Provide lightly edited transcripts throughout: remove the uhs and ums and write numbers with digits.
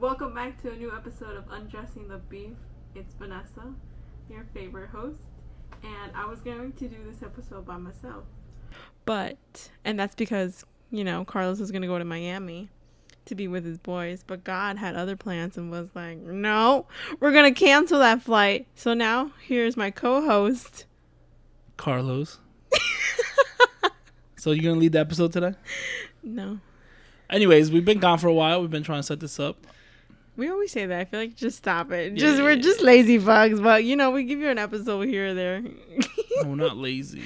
Welcome back to a new episode of Undressing the Beef. It's Vanessa, your favorite host, and I was going to do this episode by myself. And that's because, Carlos was going to go to Miami to be with his boys, but God had other plans and was like, no, we're going to cancel that flight. So now, here's my co-host, Carlos. So you going to lead the episode today? No. Anyways, we've been gone for a while. We've been trying to set this up. We always say that. I feel like just stop it. We're just lazy bugs, but we give you an episode here or there. No, we're not lazy.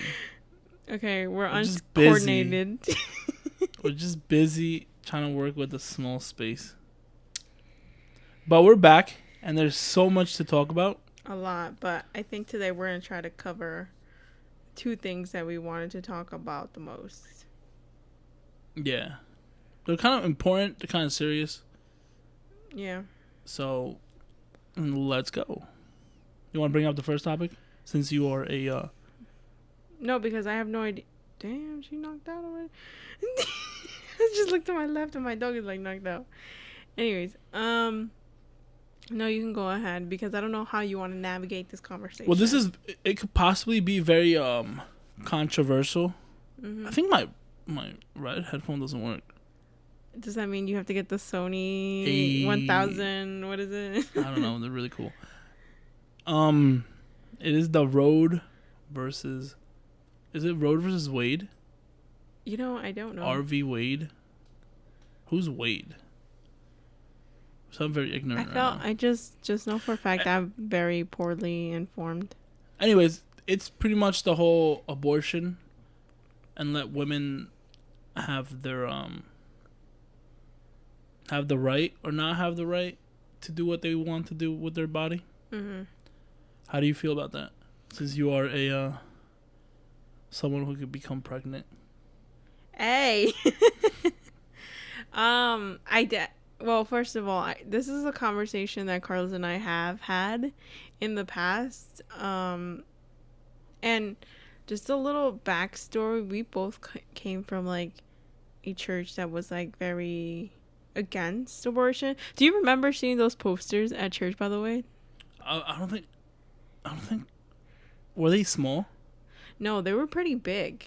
Okay, we're uncoordinated. We're just busy trying to work with a small space. But we're back, and there's so much to talk about. A lot, but I think today we're going to try to cover two things that we wanted to talk about the most. Yeah. They're kind of important. They're kind of serious. Yeah. So, let's go. You want to bring up the first topic? Since you are a... No, because I have no idea. Damn, she knocked out already. I just looked to my left and my dog is knocked out. Anyways, no, you can go ahead because I don't know how you want to navigate this conversation. Well, it could possibly be very controversial. Mm-hmm. I think my right headphone doesn't work. Does that mean you have to get the Sony 1000? What is it? I don't know. They're really cool. It is the Rode versus... Is it Rode versus Wade? I don't know. RV Wade? Who's Wade? So I'm very ignorant I just know for a fact I'm very poorly informed. Anyways, it's pretty much the whole abortion and let women have their... have the right or not have the right to do what they want to do with their body. Mm-hmm. How do you feel about that? Since you are a someone who could become pregnant. Hey. Well, first of all, this is a conversation that Carlos and I have had in the past. And just a little backstory. We both came from a church that was very against abortion. Do you remember seeing those posters at church, by the way? I don't think were they small? No, they were pretty big.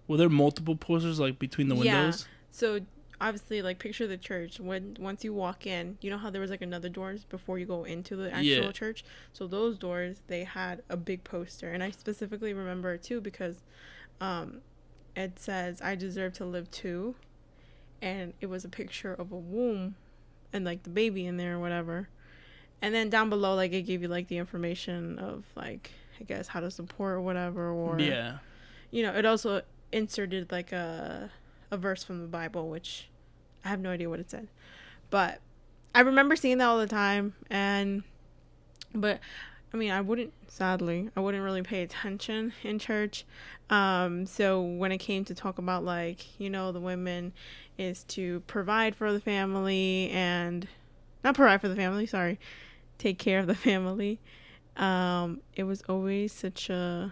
Were there multiple posters between the windows? Yeah. So obviously picture the church. Once you walk in, you know how there was another doors before you go into the actual church? So those doors, they had a big poster, and I specifically remember it too because it says I deserve to live too. And it was a picture of a womb and the baby in there or whatever. And then down below, it gave you the information of I guess how to support or whatever. Or, it also inserted a verse from the Bible, which I have no idea what it said. But I remember seeing that all the time. But I mean, I wouldn't really pay attention in church. So when it came to talk about the women is to provide for the family and not provide for the family, sorry, take care of the family. It was always such a,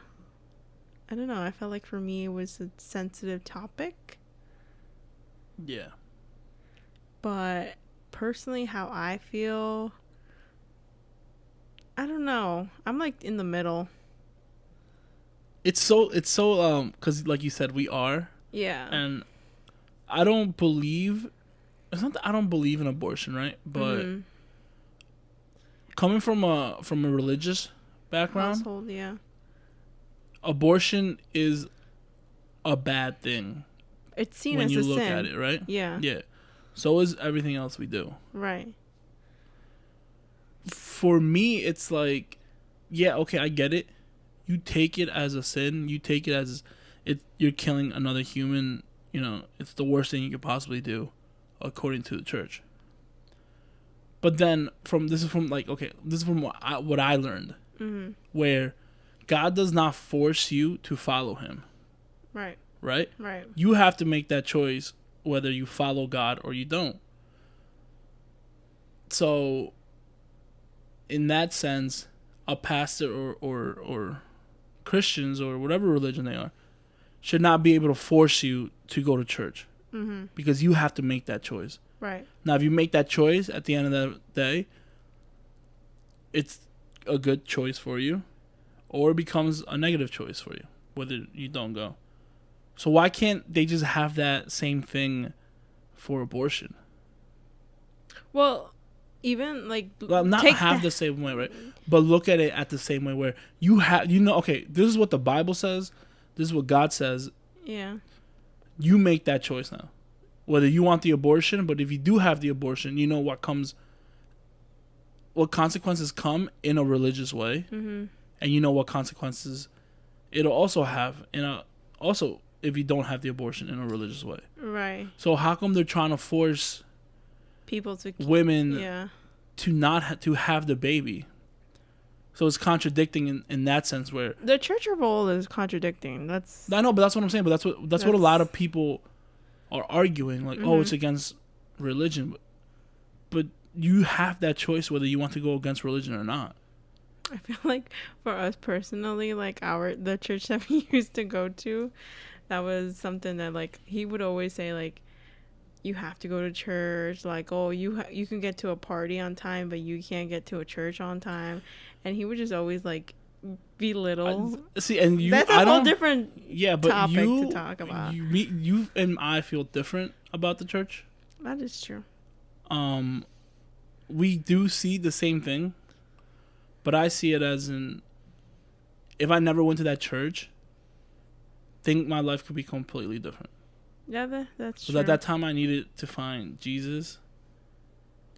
I don't know, I felt like for me it was a sensitive topic. Yeah. But personally, how I feel, I don't know. I'm in the middle. It's so because like you said, we are. Yeah. And I don't believe, it's not that I don't believe in abortion, right? But coming from a religious background, household, yeah, abortion is a bad thing. It's seen when as you a look sin. at it, right? Yeah. Yeah. So is everything else we do. Right. For me, it's yeah, okay, I get it. You take it as a sin. You take it as you're killing another human. It's the worst thing you could possibly do, according to the church. But then this is from what I learned, where God does not force you to follow Him. Right. Right. Right. You have to make that choice whether you follow God or you don't. So, in that sense, a pastor or Christians or whatever religion they are should not be able to force you to go to church, because you have to make that choice. Right. Now, if you make that choice at the end of the day, it's a good choice for you, or it becomes a negative choice for you, whether you don't go. So why can't they just have that same thing for abortion? Well, even like Well, not have the same way, right? But look at it at the same way where you have, okay, this is what the Bible says. This is what God says. Yeah. You make that choice now. Whether you want the abortion, but if you do have the abortion, you know what consequences come in a religious way. Mm-hmm. And you know what consequences it'll also have also if you don't have the abortion in a religious way. Right. So how come they're trying to force people to women to not to have the baby? So it's contradicting in that sense where the church role is contradicting. I know, but that's what I'm saying. But that's what a lot of people are arguing. Like, oh, it's against religion, but you have that choice whether you want to go against religion or not. I feel like for us personally, like the church that we used to go to, that was something that like he would always say like, you have to go to church. Like, oh, you can get to a party on time, but you can't get to a church on time. And he would just always like belittle. See, and that's a whole different but topic to talk about. You and I feel different about the church. That is true. We do see the same thing, but I see it as if I never went to that church, think my life could be completely different. Yeah, that's true. Because at that time I needed to find Jesus,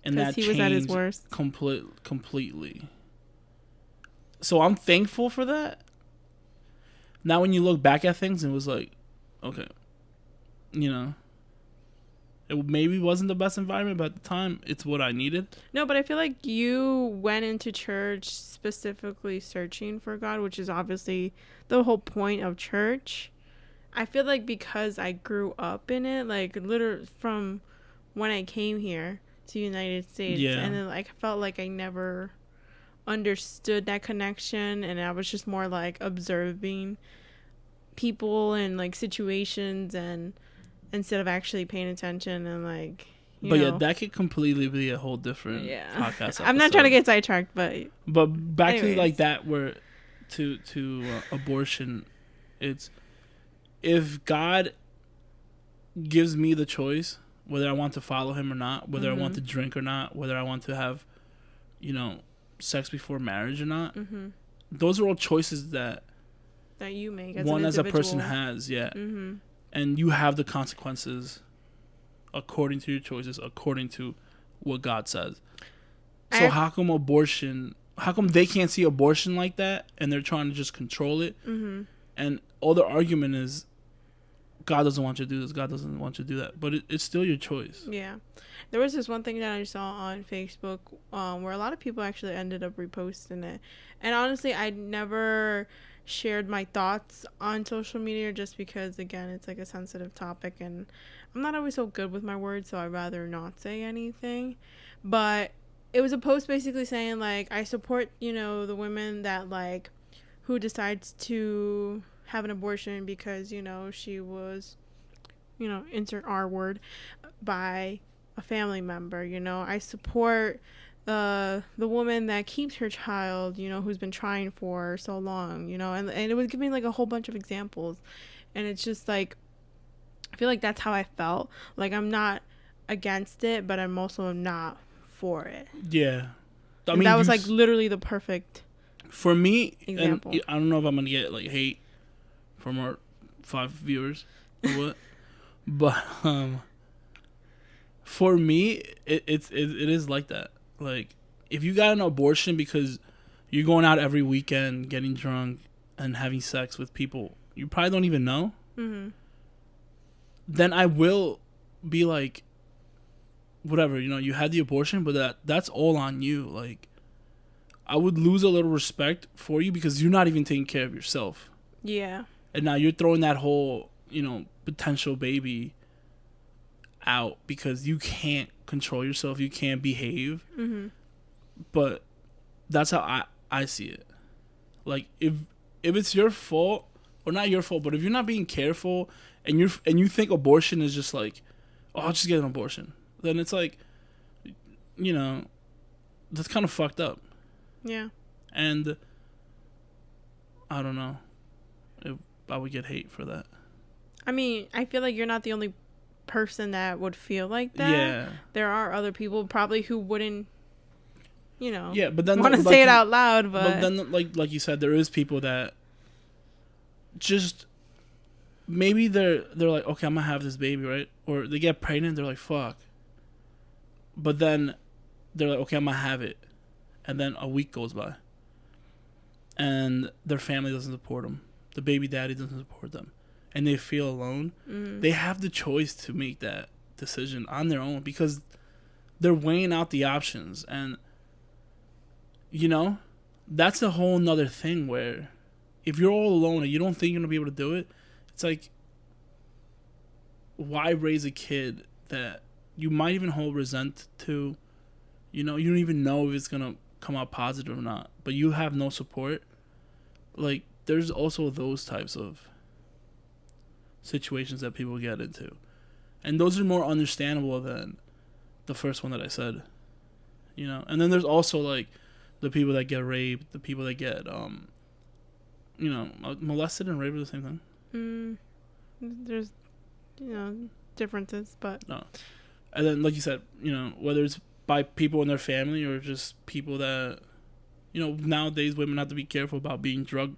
and that he was at his worst. Completely. So I'm thankful for that. Now when you look back at things, it was like, okay, it maybe wasn't the best environment, but at the time, it's what I needed. No, but I feel like you went into church specifically searching for God, which is obviously the whole point of church. I feel like because I grew up in it, like literally from when I came here to the United States, and then like I felt like I never understood that connection, and I was just more like observing people and like situations, and instead of actually paying attention and like that could completely be a whole different podcast episode. I'm not trying to get sidetracked, but back to like that where to abortion, it's if God gives me the choice whether I want to follow him or not, whether I want to drink or not, whether I want to have sex before marriage or not, those are all choices that you make as a person has, and you have the consequences according to your choices, according to what God says. So how come they can't see abortion like that, and they're trying to just control it, and all the argument is God doesn't want you to do this, God doesn't want you to do that, but it's still your choice. Yeah. There was this one thing that I saw on Facebook where a lot of people actually ended up reposting it. And honestly, I never shared my thoughts on social media just because, again, it's like a sensitive topic and I'm not always so good with my words, so I'd rather not say anything. But it was a post basically saying, like, I support, the women that, like, who decides to have an abortion because, she was, insert R word, by a family member. I support the woman that keeps her child, who's been trying for so long, and it was giving like a whole bunch of examples, and it's just like I feel like that's how I felt. Like I'm not against it, but I'm also not for it. Yeah, I mean that was like literally the perfect for me example. And I don't know if I'm gonna get like hate from our 5 viewers or what, but for me it is like that. Like, if you got an abortion because you're going out every weekend, getting drunk, and having sex with people you probably don't even know, then I will be like, whatever, you had the abortion, but that's all on you. Like, I would lose a little respect for you because you're not even taking care of yourself. Yeah. And now you're throwing that whole, potential baby out because you can't control yourself, you can't behave. But that's how I see it. Like, if it's your fault, or not your fault, but if you're not being careful and you think abortion is just like, oh, I'll just get an abortion, then it's like, you know, that's kind of fucked up. Yeah. And I don't know if I would get hate for that. I mean, I feel like you're not the only person that would feel like that. Yeah. There are other people probably who wouldn't, you know, yeah, but then want to say it out loud. But then, like you said, there is people that just maybe they're like, okay, I'm gonna have this baby, right? Or they get pregnant, they're like, fuck. But then they're like, okay, I'm gonna have it, and then a week goes by, and their family doesn't support them. The baby daddy doesn't support them, and they feel alone. Mm-hmm. They have the choice to make that decision on their own because they're weighing out the options, and you know, that's a whole nother thing where if you're all alone and you don't think you're gonna be able to do it, it's like, why raise a kid that you might even hold resent to? You know, you don't even know if it's gonna come out positive or not, but you have no support. Like, there's also those types of situations that people get into, and those are more understandable than the first one that I said. You know, and then there's also like the people that get raped, the people that get you know, molested and raped are the same thing. There's, you know, differences, but no. And then, like you said, you know, whether it's by people in their family or just people that, you know, nowadays women have to be careful about being drugged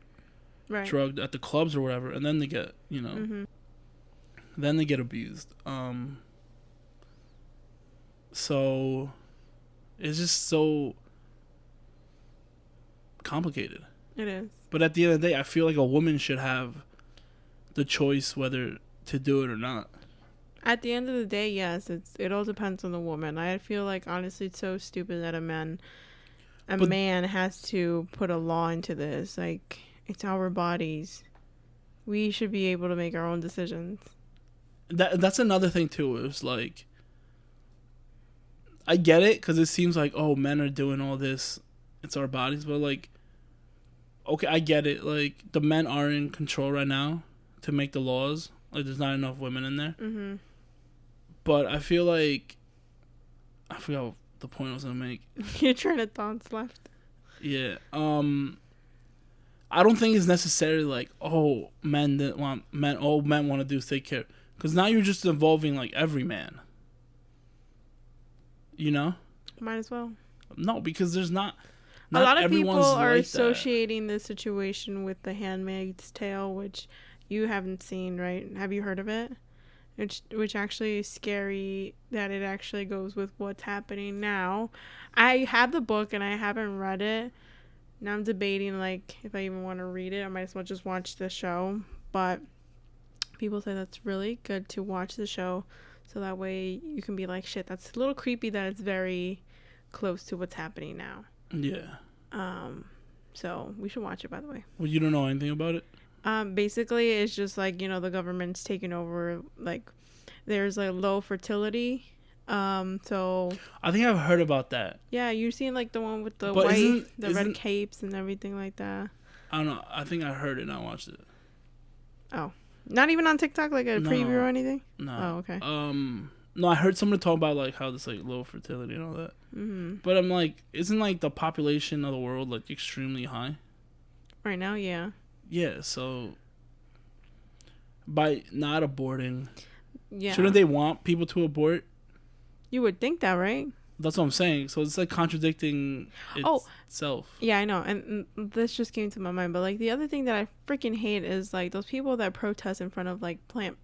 at the clubs or whatever, and then they get, you know, then they get abused. So it's just so complicated. It is. But at the end of the day, I feel like a woman should have the choice whether to do it or not. At the end of the day, yes, it all depends on the woman. I feel like, honestly, it's so stupid that a man has to put a law into this. Like, it's our bodies. We should be able to make our own decisions. That's another thing too. It was like, I get it because it seems like, oh, men are doing all this. It's our bodies, but like, okay, I get it. Like, the men are in control right now to make the laws. Like, there's not enough women in there. Mm-hmm. But I feel like, I forgot what the point I was gonna make. Your train of thoughts left. Yeah. I don't think it's necessarily like, oh, men want to do is take care, because now you're just involving like every man. You know. Might as well. No, because there's not a lot of people are like associating this situation with The Handmaid's Tale, which you haven't seen, right? Have you heard of it? Which actually is scary that it actually goes with what's happening now. I have the book and I haven't read it. Now I'm debating, like, if I even want to read it. I might as well just watch the show. But people say that's really good to watch the show, so that way you can be like, shit, that's a little creepy that it's very close to what's happening now. Yeah. So we should watch it, by the way. Well, you don't know anything about it? Basically, it's just like, you know, the government's taking over. Like, there's like low fertility. So I think I've heard about that. Yeah, you've seen like the one with the red capes and everything like that. I don't know. I think I heard it and I watched it. Oh, not even on TikTok, like a preview or anything? No. Oh, okay. No, I heard someone talk about like how this like low fertility and all that. Mm-hmm. But I'm like, isn't like the population of the world like extremely high? Right now, yeah. Yeah, so by not aborting, yeah, shouldn't they want people to abort? You would think that, right? That's what I'm saying. So it's like contradicting itself. Yeah, I know. And this just came to my mind. But like the other thing that I freaking hate is like those people that protest in front of like Planned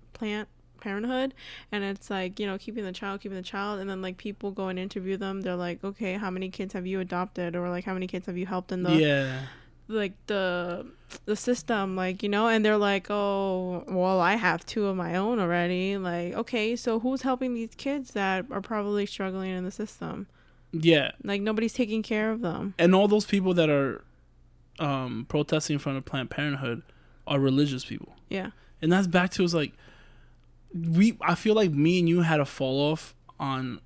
Parenthood, and it's like, you know, keeping the child, and then like people go and interview them. They're like, okay, how many kids have you adopted, or like how many kids have you helped in the like the system, like, you know, and they're like, oh, well, I have 2 of my own already. Like, okay, so who's helping these kids that are probably struggling in the system? Yeah, like nobody's taking care of them. And all those people that are protesting in front of Planned Parenthood are religious people. Yeah, and that's back to, is like, I feel like me and you had a fall off on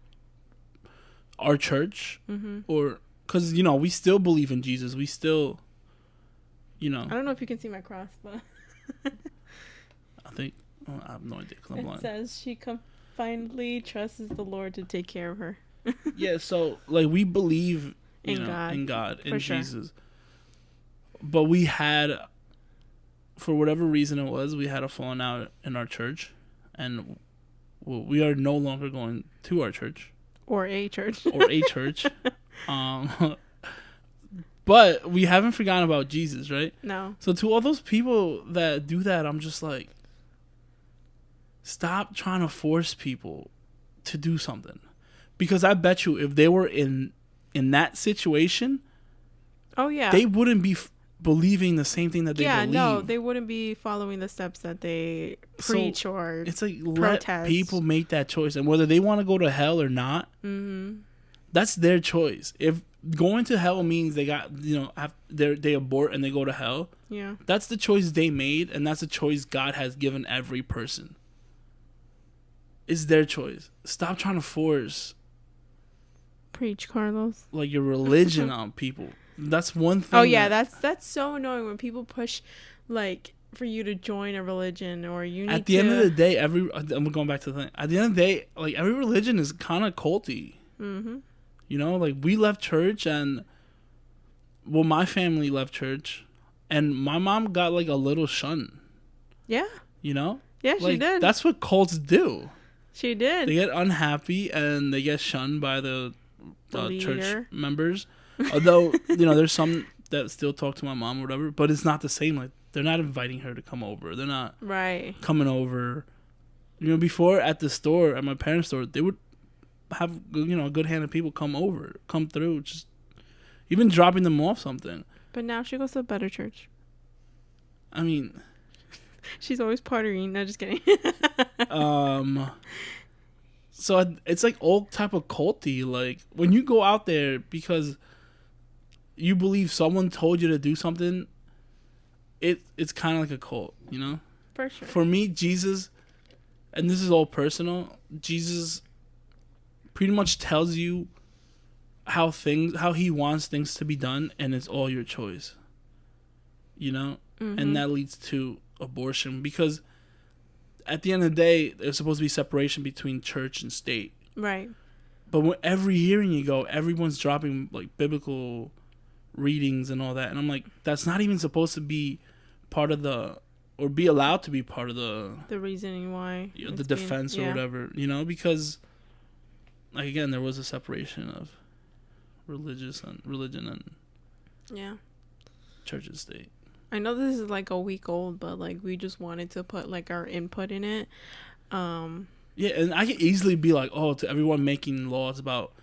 our church, or because, you know, we still believe in Jesus. We still, you know. I don't know if you can see my cross, but I think I have no idea because I'm blind. It says finally trusts the Lord to take care of her. Yeah, so like we believe In God, in sure. Jesus. But we had, for whatever reason it was, we had a falling out in our church, and we are no longer going to our church or a church. But we haven't forgotten about Jesus, right? No. So to all those people that do that, I'm just like, stop trying to force people to do something, because I bet you if they were in that situation, oh yeah, they wouldn't be believing the same thing that they believe. Yeah, no, they wouldn't be following the steps that they preach or it's like protest. Let people make that choice, and whether they want to go to hell or not, that's their choice. If going to hell means they got they abort and they go to hell, yeah, that's the choice they made, and that's the choice God has given every person. It's their choice. Stop trying to force. Preach, Carlos. Like your religion on people. That's one thing. Oh yeah, that's so annoying when people push, like, for you to join a religion or you need. At the end of the day, I'm going back to the thing. At the end of the day, like every religion is kind of culty. Mm-hmm. You know, like we left church, and my family left church, and my mom got like a little shun. Yeah. You know. Yeah, like, she did. That's what cults do. She did. They get unhappy and they get shunned by the church members. Although, there's some that still talk to my mom or whatever, but it's not the same. Like, they're not inviting her to come over. They're not coming over. Before at the store, at my parents' store, they would have, a good hand of people come through, just even dropping them off something. But now she goes to a better church. I mean, she's always partying. No, just kidding. So it's like all type of culty. Like when you go out there because you believe someone told you to do something, it's kind of like a cult, For sure. For me, Jesus, and this is all personal, Jesus pretty much tells you how he wants things to be done, and it's all your choice. And that leads to abortion, because at the end of the day, there's supposed to be separation between church and state. Right. But every hearing you go, everyone's dropping like biblical readings and all that. And I'm like, that's not even supposed to be part of or be allowed to be part of the reasoning why. The defense or whatever, because, like, again, there was a separation of religion and church and state. I know this is like a week old, but like we just wanted to put like our input in it. Yeah, and I can easily be like, oh, to everyone making laws about,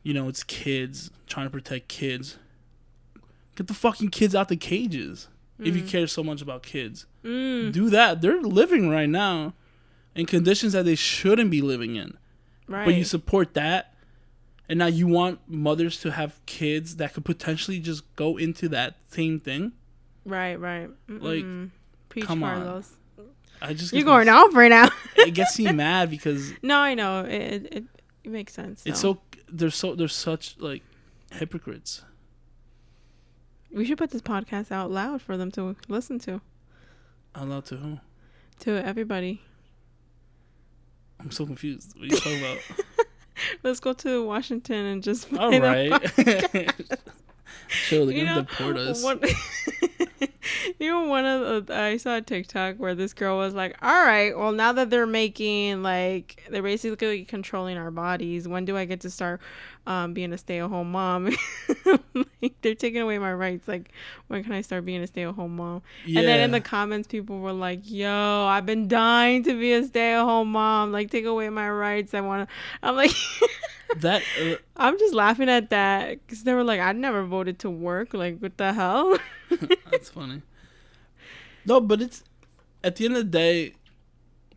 it's kids, trying to protect kids. Get the fucking kids out the cages. If you care so much about kids. Do that. They're living right now in conditions that they shouldn't be living in. Right. But you support that, and now you want mothers to have kids that could potentially just go into that same thing. Right. Like, Preach, come Carlos. on. You're going off right now. It gets me mad because no, I know it makes sense. It's they're such like hypocrites. We should put this podcast out loud for them to listen to. Out loud to who? To everybody. I'm so confused. What are you talking about? Let's go to Washington and just. All right. Sure, they're gonna deport us. I saw a TikTok where this girl was like, all right, well, now that they're they're basically controlling our bodies, when do I get to start being a stay-at-home mom? Like, they're taking away my rights. Like, when can I start being a stay-at-home mom? Yeah. And then in the comments, people were like, yo, I've been dying to be a stay-at-home mom. Like, take away my rights. I'm like... that I'm just laughing at that because they were like, I never voted to work. Like, what the hell? That's funny. No, but it's at the end of the day,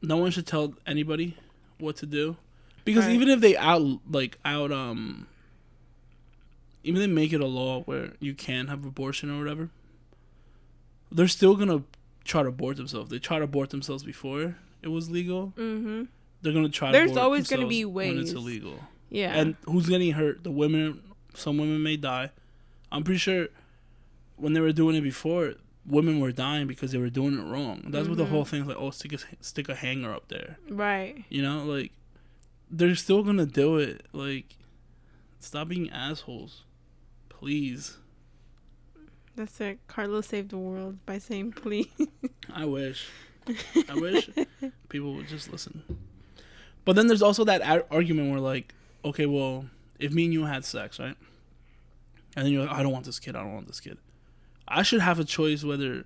no one should tell anybody what to do, because even if they even they make it a law where you can have abortion or whatever, they're still gonna try to abort themselves. They tried to abort themselves before it was legal. Mm-hmm. They're gonna try. There's always gonna be ways when it's illegal. Yeah. And who's getting hurt? The women. Some women may die. I'm pretty sure when they were doing it before, women were dying because they were doing it wrong. That's what the whole thing is like. Oh, stick a hanger up there. Right. Like, they're still gonna do it. Like, stop being assholes, please. That's it. Carlos saved the world by saying please. I wish people would just listen. But then there's also that argument where, like, okay, well, if me and you had sex, right? And then you're like, I don't want this kid. I should have a choice whether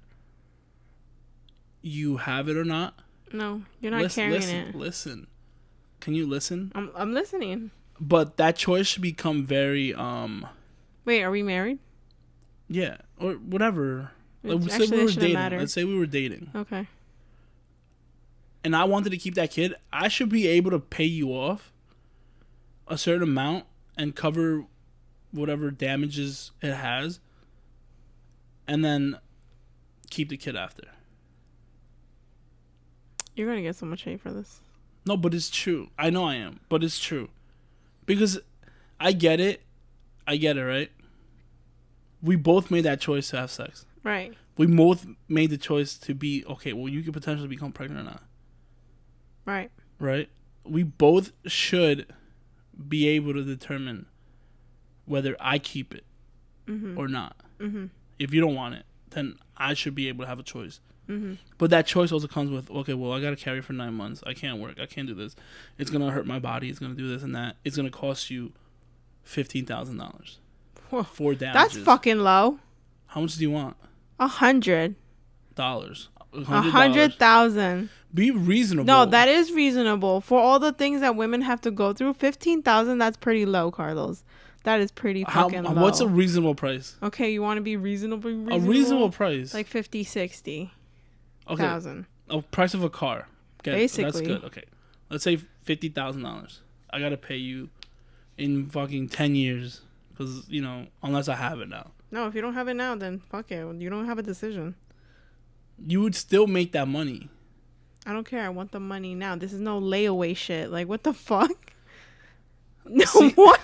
you have it or not. No, you're not carrying it. Listen. Can you listen? I'm listening. But that choice should become very, Wait, are we married? Yeah, or whatever. Like, Actually, say we were dating. matter. Let's say we were dating. Okay. And I wanted to keep that kid. I should be able to pay you off a certain amount and cover whatever damages it has, and then keep the kid after. You're gonna get so much hate for this. No, but it's true. I know I am, but it's true. Because I get it, right? We both made that choice to have sex. Right. We both made the choice to be, okay, well, you could potentially become pregnant or not. Right. Right? We both should be able to determine whether I keep it or not. Mm-hmm. If you don't want it, then I should be able to have a choice. Mm-hmm. But that choice also comes with, okay, well, I got to carry for 9 months. I can't work. I can't do this. It's going to hurt my body. It's going to do this and that. It's going to cost you $15,000 for damages. That's fucking low. How much do you want? $100. $100,000. Be reasonable. No, that is reasonable. For all the things that women have to go through, $15,000, that's pretty low, Carlos. That is pretty fucking low. What's a reasonable price? Okay, you want to be reasonable? A reasonable price. Like 50, 60. Okay. Thousand. A price of a car. Okay, basically. That's good. Okay. Let's say $50,000. I got to pay you in fucking 10 years. Because, unless I have it now. No, if you don't have it now, then fuck it. You don't have a decision. You would still make that money. I don't care. I want the money now. This is no layaway shit. Like, what the fuck? No, See, what?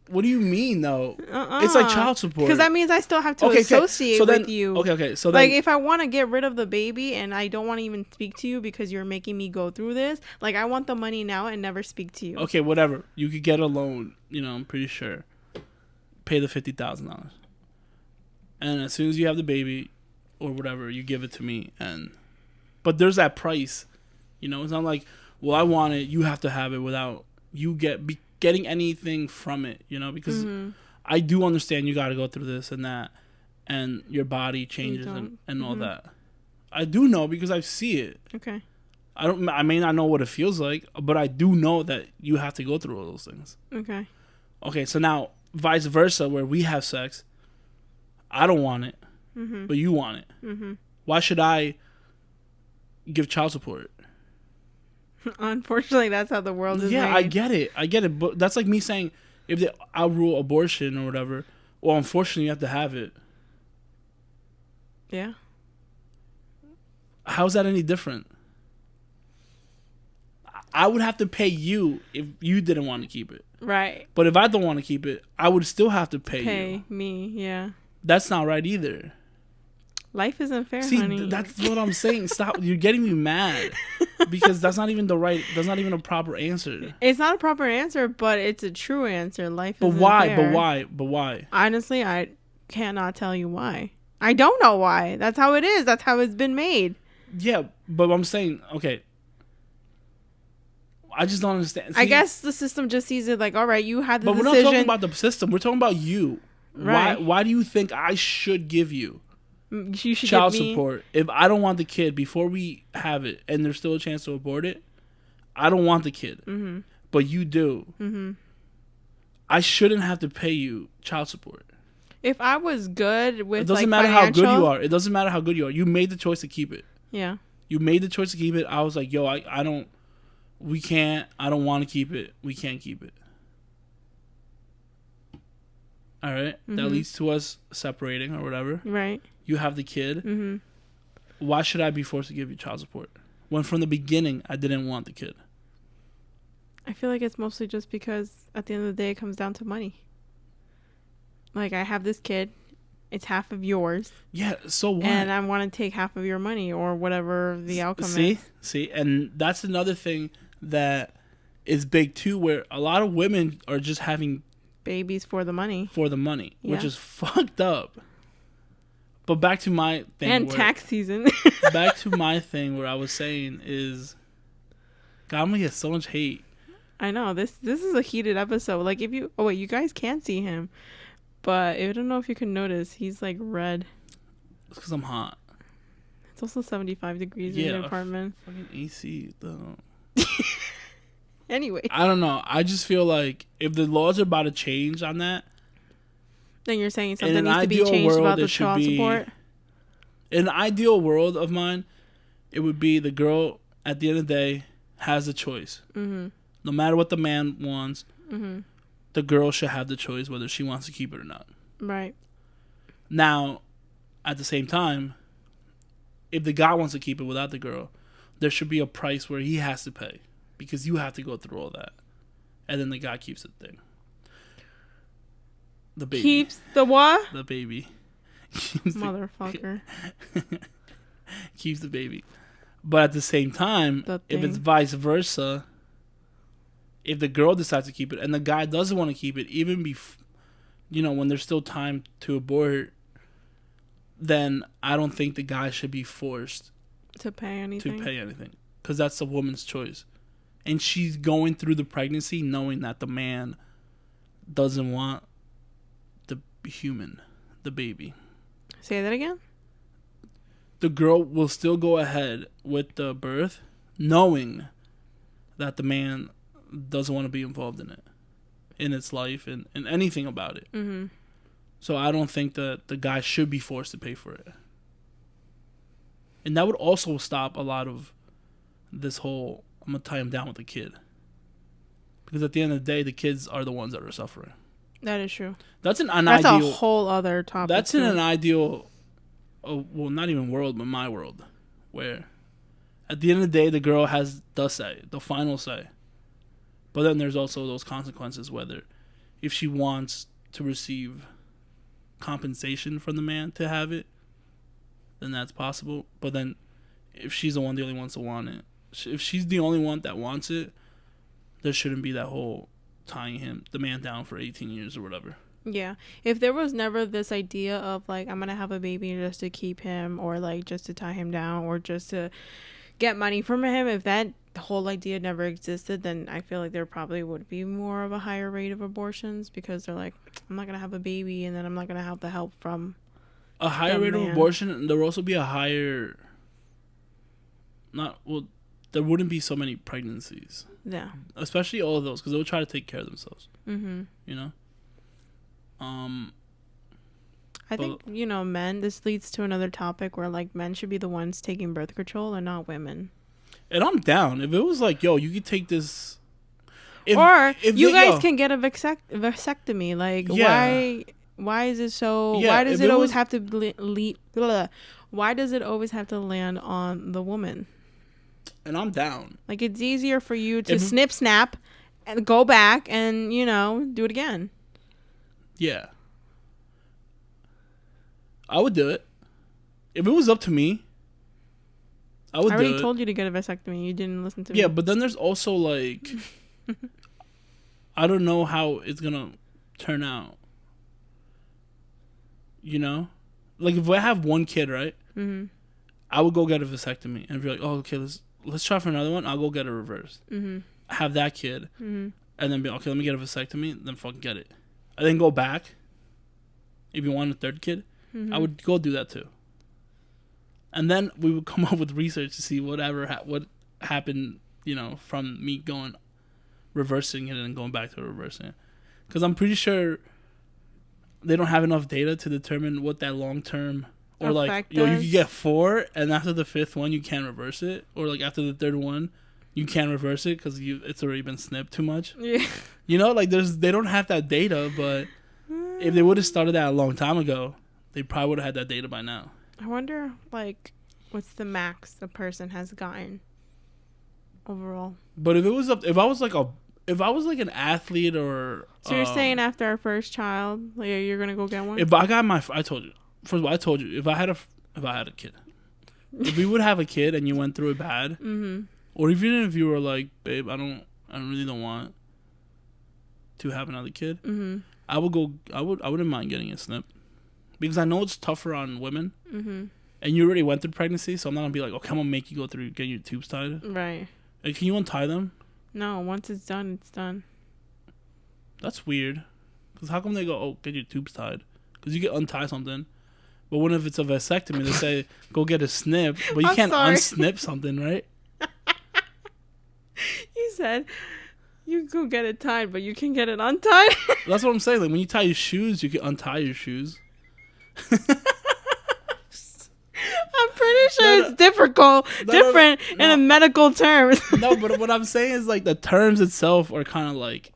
What do you mean, though? It's like child support. Because that means I still have to associate with you. Okay. So like, if I want to get rid of the baby and I don't want to even speak to you because you're making me go through this, like, I want the money now and never speak to you. Okay, whatever. You could get a loan, I'm pretty sure. Pay the $50,000. And as soon as you have the baby or whatever, you give it to me. But there's that price. It's not like, well, I want it, you have to have it without you getting anything from it, because I do understand you got to go through this and that, and your body changes and all that. I do know because I see it. Okay. I may not know what it feels like, but I do know that you have to go through all those things. Okay. Okay, so now vice versa, where we have sex, I don't want it, but you want it. Mm-hmm. Why should I give child support? Unfortunately, that's how the world is made. I get it. But that's like me saying, if they outrule abortion or whatever, well, unfortunately, you have to have it. Yeah. How's that any different? I would have to pay you if you didn't want to keep it. Right. But if I don't want to keep it, I would still have to pay you. Pay me, yeah. That's not right either. Life isn't fair, See, honey. That's what I'm saying. Stop. You're getting me mad. Because that's not even a proper answer. It's not a proper answer, but it's a true answer. Life isn't fair. But why? Honestly, I cannot tell you why. I don't know why. That's how it is. That's how it's been made. Yeah, but I'm saying, okay. I just don't understand. See, I guess the system just sees it like, all right, you had the decision. But we're not talking about the system. We're talking about you. Right. Why do you think I should give you you should child give me support if I don't want the kid before we have it and there's still a chance to abort it? I don't want the kid. Mm-hmm. But you do. Mm-hmm. I shouldn't have to pay you child support. If I was good with, it doesn't matter how good you are. It doesn't matter how good you are. You made the choice to keep it. Yeah. You made the choice to keep it. I was like, yo, I don't. We can't. I don't want to keep it. We can't keep it. All right. Mm-hmm. That leads to us separating or whatever. Right. You have the kid. Mm-hmm. Why should I be forced to give you child support when from the beginning I didn't want the kid? I feel like it's mostly just because at the end of the day it comes down to money. Like, I have this kid. It's half of yours. Yeah, so what? And I want to take half of your money or whatever the outcome is. See? And that's another thing that is big too, where a lot of women are just having babies for the money. Which is fucked up. But back to my thing. And tax season. Back to my thing where I was saying is, God, I'm gonna get so much hate. I know this is a heated episode. Like if you, you guys can't see him, but I don't know if you can notice, he's like red. It's because I'm hot. It's also 75 degrees in your apartment. Fucking AC though. Anyway, I don't know. I just feel like if the laws are about to change on that, then you're saying something needs to be changed about the child support. In an ideal world of mine, it would be the girl at the end of the day has a choice. Mm-hmm. No matter what the man wants, the girl should have the choice whether she wants to keep it or not. Right. Now, at the same time, if the guy wants to keep it without the girl, there should be a price where he has to pay because you have to go through all that. And then the guy keeps the thing. The baby. Keeps the what? The baby. Motherfucker. Keeps the baby. But at the same time, if it's vice versa, if the girl decides to keep it and the guy doesn't want to keep it, even when there's still time to abort, then I don't think the guy should be forced to pay anything. Because that's the woman's choice. And she's going through the pregnancy knowing that the man doesn't want the baby. Say that again? The girl will still go ahead with the birth knowing that the man doesn't want to be involved in it, in its life, and anything about it. Mm-hmm. So I don't think that the guy should be forced to pay for it. And that would also stop a lot of this whole, I'm going to tie him down with the kid. Because at the end of the day, the kids are the ones that are suffering. That is true. That's a whole other topic. That's in an ideal, well, not even world, but my world, where at the end of the day, the girl has the say, the final say. But then there's also those consequences, whether if she wants to receive compensation from the man to have it, then that's possible. But then if she's the only one to want it, if she's the only one that wants it, there shouldn't be that whole tying the man down for 18 years or whatever. Yeah. If there was never this idea of like, I'm going to have a baby just to keep him, or like just to tie him down, or just to get money from him, if that whole idea never existed, then I feel like there probably would be more of a higher rate of abortions, because they're like, I'm not going to have a baby and then I'm not going to have the help from a higher rate of abortion. And there would also be a higher, there wouldn't be so many pregnancies. Yeah. Especially all of those, because they would try to take care of themselves. Mm-hmm. You know? I think, men, this leads to another topic where, like, men should be the ones taking birth control and not women. And I'm down. If it was like, yo, you could take this. If you guys can get a vasectomy. Like, why is it so... Yeah, why does it always have to... Why does it always have to land on the woman? And I'm down. Like, it's easier for you to snap and go back and, do it again. Yeah. I would do it. If it was up to me, I would do it. I already told you to get a vasectomy. You didn't listen to me. Yeah, but then there's also, like... I don't know how it's going to turn out. You know? Like, if I have one kid, right? Mm-hmm. I would go get a vasectomy. And be like, oh, okay, let's try for another one. I'll go get it reversed. Mm-hmm. Have that kid. Mm-hmm. And then be okay, let me get a vasectomy. Then fucking get it. And then go back. If you want a third kid, I would go do that too. And then we would come up with research to see what happened, from me reversing it and going back to reversing it. Because I'm pretty sure they don't have enough data to determine what that long-term... Or like, you could get 4, and after the 5th one, you can't reverse it. Or like after the 3rd one, you can't reverse it because it's already been snipped too much. Yeah. They don't have that data, but if they would have started that a long time ago, they probably would have had that data by now. I wonder, like, what's the max a person has gotten overall? But if I was like an athlete or... So you're saying after our first child, like, you're going to go get one? If I got I told you. First of all, I told you, if I had a kid, if we would have a kid and you went through it bad, or even if you were like, babe, I I really don't want to have another kid, mm-hmm. I wouldn't mind getting a snip, because I know it's tougher on women, mm-hmm. and you already went through pregnancy, so I'm not gonna be like, okay, I'm gonna make you go through getting your tubes tied. Right. Like, can you untie them? No, once it's done, it's done. That's weird. Because how come they go, oh, get your tubes tied? Because you can untie something. But what if it's a vasectomy? They say, go get a snip. But you can't unsnip something, right? You said you go get it tied, but you can get it untied. That's what I'm saying. Like, when you tie your shoes, you can untie your shoes. I'm pretty sure it's different in a medical terms. No, but what I'm saying is, like, the terms itself are kind of like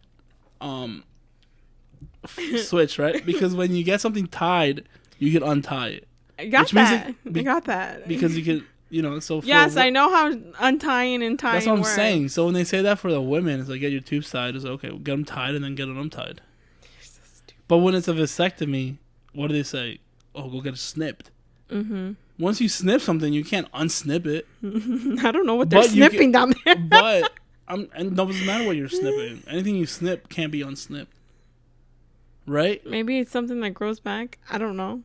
switch, right? Because when you get something tied, you can untie it. I got that. Because you can, you know, so yes, I know how untying and tying that's what I'm works. saying. So when they say that for the women, it's like, get your tubes tied. It's like, okay, get them tied and then get them untied. You're so stupid. But when it's a vasectomy, what do they say? Oh, go get it snipped. Mm-hmm. Once you snip something, you can't unsnip it. I don't know what they're snipping down there. But and it doesn't matter what you're snipping. Anything you snip can't be unsnipped, right? Maybe it's something that grows back. I don't know.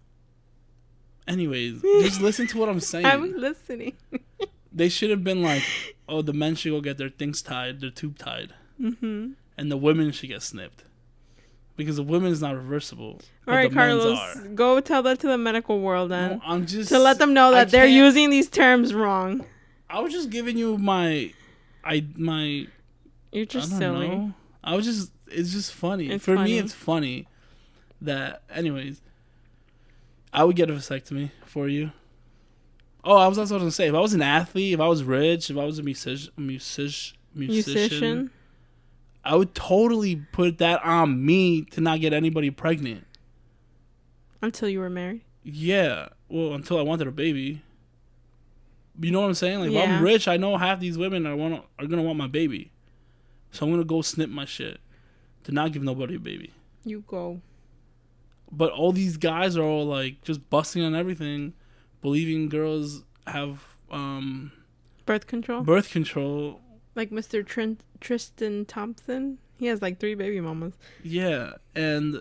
Anyways, just listen to what I'm saying. I'm listening. They should have been like, oh, the men should go get their things tied, their tube tied, mm-hmm. and the women should get snipped. Because the women is not reversible. All right, Carlos, go tell that to the medical world then. No, I'm just... To let them know that they're using these terms wrong. I was just giving you my... You're just silly. Know. It's just funny. It's For funny. me, it's funny that... Anyways, I would get a vasectomy for you. Oh, I was also going to say, if I was an athlete, if I was rich, if I was a musician, I would totally put that on me to not get anybody pregnant. Until you were married? Yeah. Well, until I wanted a baby. You know what I'm saying? Like, yeah. If I'm rich, I know half these women are going to want my baby. So I'm going to go snip my shit to not give nobody a baby. You go. But all these guys are all, like, just busting on everything, believing girls have... birth control? Birth control. Like Mr. Tristan Thompson? He has, like, 3 baby mamas. Yeah, and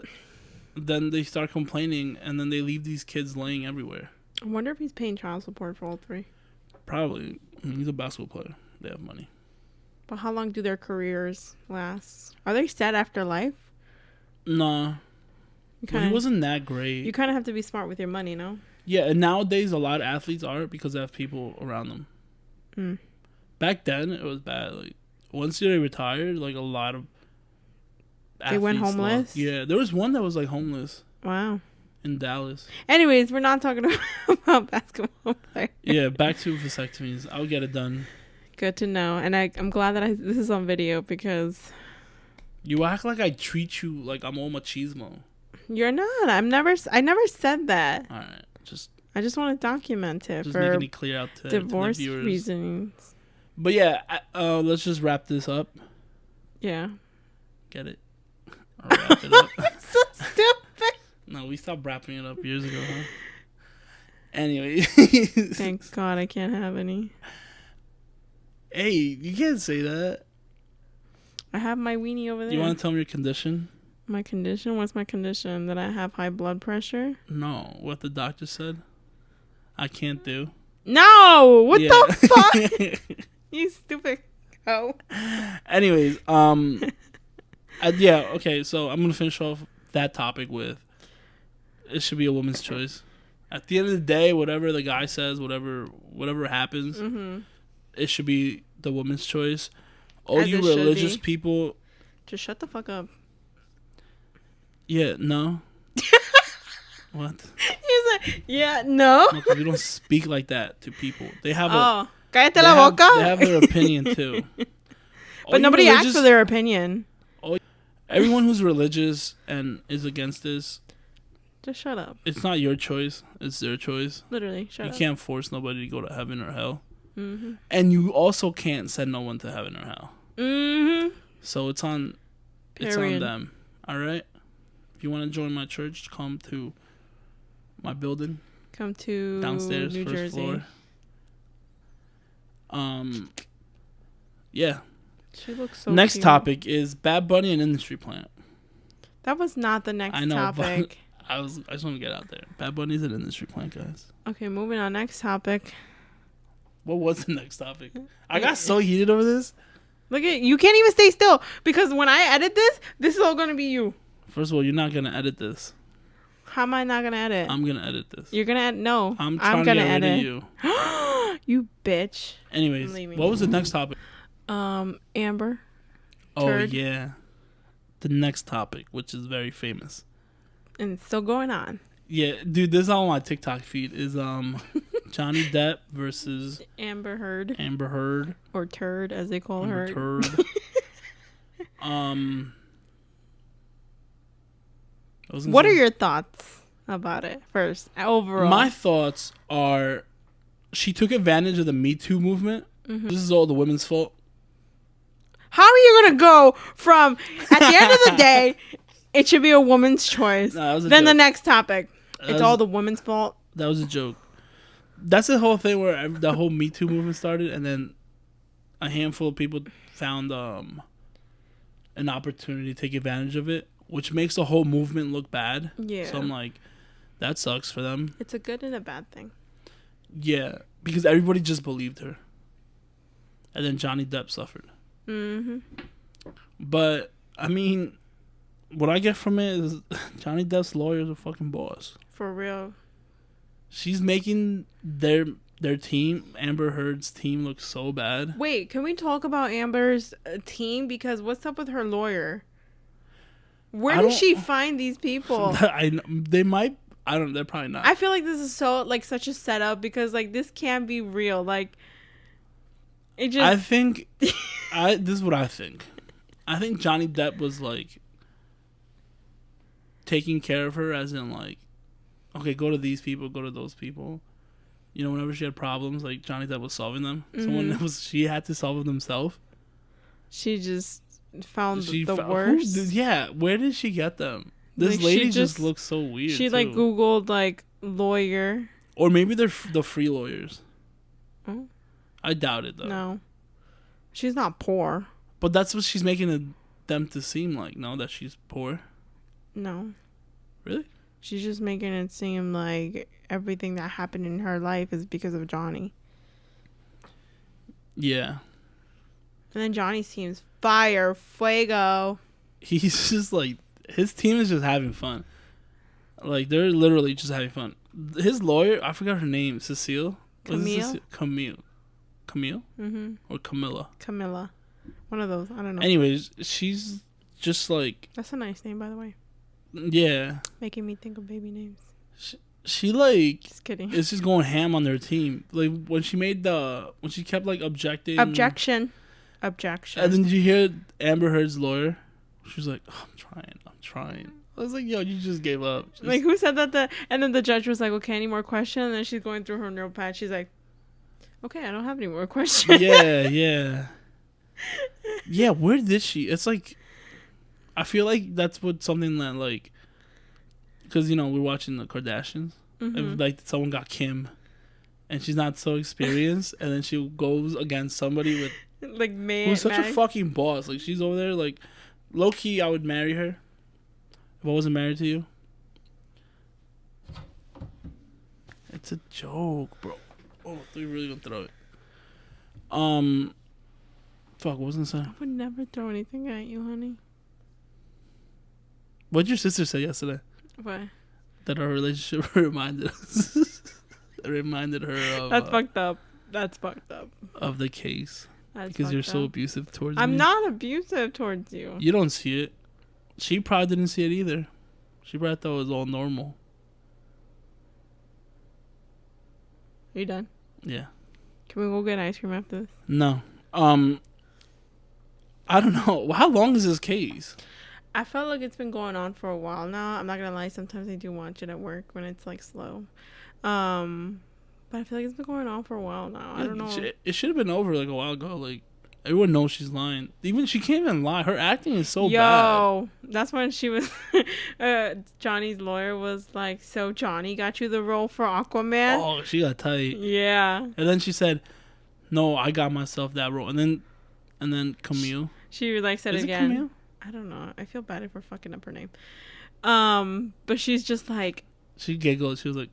then they start complaining, and then they leave these kids laying everywhere. I wonder if he's paying child support for all 3. Probably. I mean, he's a basketball player. They have money. But how long do their careers last? Are they set after life? Nah. Well, he wasn't that great. You kind of have to be smart with your money, no? Yeah, and nowadays a lot of athletes are because they have people around them. Mm. Back then, it was bad. Like, once they retired, like, a lot of athletes... They went homeless? Yeah, there was one that was, like, homeless. Wow. In Dallas. Anyways, we're not talking about basketball players. Yeah, back to vasectomies. I'll get it done. Good to know. And I'm glad that this is on video because... You act like I treat you like I'm all machismo. You're not. I never said that. All right. I just want to document it just for making it clear out to divorce the viewers. Reasons. But yeah, let's just wrap this up. Yeah. Get it? Or wrap it up. So stupid. No, we stopped wrapping it up years ago, huh? Anyway. Thank God I can't have any. Hey, you can't say that. I have my weenie over there. You want to tell me your condition? My condition? What's my condition? That I have high blood pressure? No, what the doctor said. I can't do. No! What the fuck? You stupid hoe. Anyways, yeah, okay, so I'm going to finish off that topic with it should be a woman's choice. At the end of the day, whatever the guy says, whatever happens, mm-hmm. It should be the woman's choice. All you religious people... Just shut the fuck up. Yeah, no. What? He's like, yeah, no. No, 'cause we don't speak like that to people. They have cállate la boca. They have their opinion too. But nobody asks for their opinion. Everyone who's religious and is against this, just shut up. It's not your choice. It's their choice. Literally, shut up. You can't force nobody to go to heaven or hell. Mm-hmm. And you also can't send no one to heaven or hell. Mm-hmm. So it's on them. All right? If you want to join my church, come to my building. Come to downstairs, New first Jersey. floor. Yeah. She looks so Next cute. topic is Bad Bunny and industry plant. That was not the next topic. I just want to get out there. Bad Bunny's an industry plant, guys. Okay, moving on. Next topic. What was the next topic? I got so heated over this. Look at you. Can't even stay still because when I edit this is all gonna be you. First of all, you're not gonna edit this. How am I not gonna edit? I'm gonna edit this. You're gonna edit? No, I'm gonna get rid of you. You bitch. Anyways, what was the next topic? Amber. Oh Turd. yeah, the next topic, which is very famous. And it's still going on. Yeah, dude, this is on my TikTok feed. Is Johnny Depp versus Amber Heard. Amber Heard. Or Turd, as they call her. Turd. What are your thoughts about it first, overall? My thoughts are, she took advantage of the Me Too movement. Mm-hmm. This is all the women's fault. How are you gonna go from at the end of the day, it should be a woman's choice? Then joke. The next topic, it's all the woman's fault. That was a joke. That's the whole thing where the whole Me Too movement started, and then a handful of people found an opportunity to take advantage of it, which makes the whole movement look bad. Yeah. So I'm like, that sucks for them. It's a good and a bad thing. Yeah, because everybody just believed her. And then Johnny Depp suffered. Mm-hmm. But, I mean, what I get from it is Johnny Depp's lawyer is a fucking boss. For real. She's making their team, Amber Heard's team, look so bad. Wait, can we talk about Amber's team? Because what's up with her lawyer? Where did she find these people? They're probably not. I feel like this is so, like, such a setup because, like, this can't be real. Like, it just... I think... this is what I think. I think Johnny Depp was, like, taking care of her as in, like, okay, go to these people, go to those people. You know, whenever she had problems, like, Johnny Depp was solving them. Mm-hmm. So when she had to solve them herself. She just found the worst. Where did she get them? This like lady just looks so weird. She, like, Googled, like, lawyer. Or maybe they're the free lawyers. Oh. I doubt it, though. No. She's not poor. But that's what she's making them to seem like, no? That she's poor? No. Really? She's just making it seem like everything that happened in her life is because of Johnny. Yeah. And then Johnny seems fire, fuego. He's just like, his team is just having fun. Like, they're literally just having fun. His lawyer, I forgot her name, Cecile? Camille? Camille? Mm-hmm. Or Camilla? Camilla. One of those, I don't know. Anyways, she's just like... That's a nice name, by the way. Yeah. Making me think of baby names. She like... Just kidding. It's just going ham on their team. Like, when she kept, like, objecting... Objection. And then did you hear Amber Heard's lawyer? She was like, oh, I'm trying. I was like, yo, you just gave up. Like, who said that? And then the judge was like, okay, any more questions? And then she's going through her notepad. She's like, okay, I don't have any more questions. Yeah. Yeah, where did she? It's like, I feel like that's what something that, like, because, you know, we're watching the Kardashians. Mm-hmm. And, like, someone got Kim, and she's not so experienced, and then she goes against somebody with, like, who's such a fucking boss. Like, she's over there, like, low-key, I would marry her if I wasn't married to you. It's a joke, bro. Oh, they're really gonna throw it. Fuck, what was I saying? I would never throw anything at you, honey. What'd your sister say yesterday? What? That our relationship reminded us. It reminded her of... That's fucked up. That's fucked up. Of the case. That's because you're so abusive towards me. I'm not abusive towards you. You don't see it. She probably didn't see it either. She probably thought it was all normal. Are you done? Yeah. Can we go get ice cream after this? No. I don't know. How long is this case? I felt like it's been going on for a while now. I'm not gonna lie. Sometimes I do watch it at work when it's like slow. But I feel like it's been going on for a while now. I don't know. It should have been over like a while ago. Like, everyone knows she's lying. Even she can't even lie. Her acting is so bad. Yo, that's when she was... Johnny's lawyer was like, so Johnny got you the role for Aquaman? Oh, she got tight. Yeah. And then she said, no, I got myself that role. And then And then Camille. She like said Is it again. Camille? I don't know. I feel bad if we're fucking up her name. But she's just like. She giggled. She was like,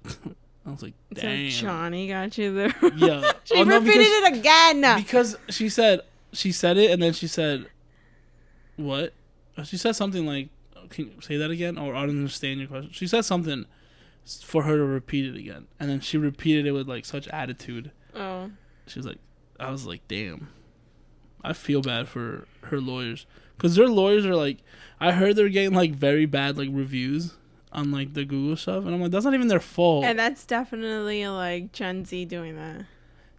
I was like, damn. So Johnny got you there. Yeah. She repeated it again. Because she said it, and then she said, what? She said something like, can you say that again? Or I don't understand your question. She said something for her to repeat it again. And then she repeated it with like such attitude. Oh. She was like, I was like, damn. I feel bad for her lawyers. Because their lawyers are like, I heard they're getting like very bad like reviews on like the Google stuff. And I'm like, that's not even their fault. And that's definitely like Gen Z doing that.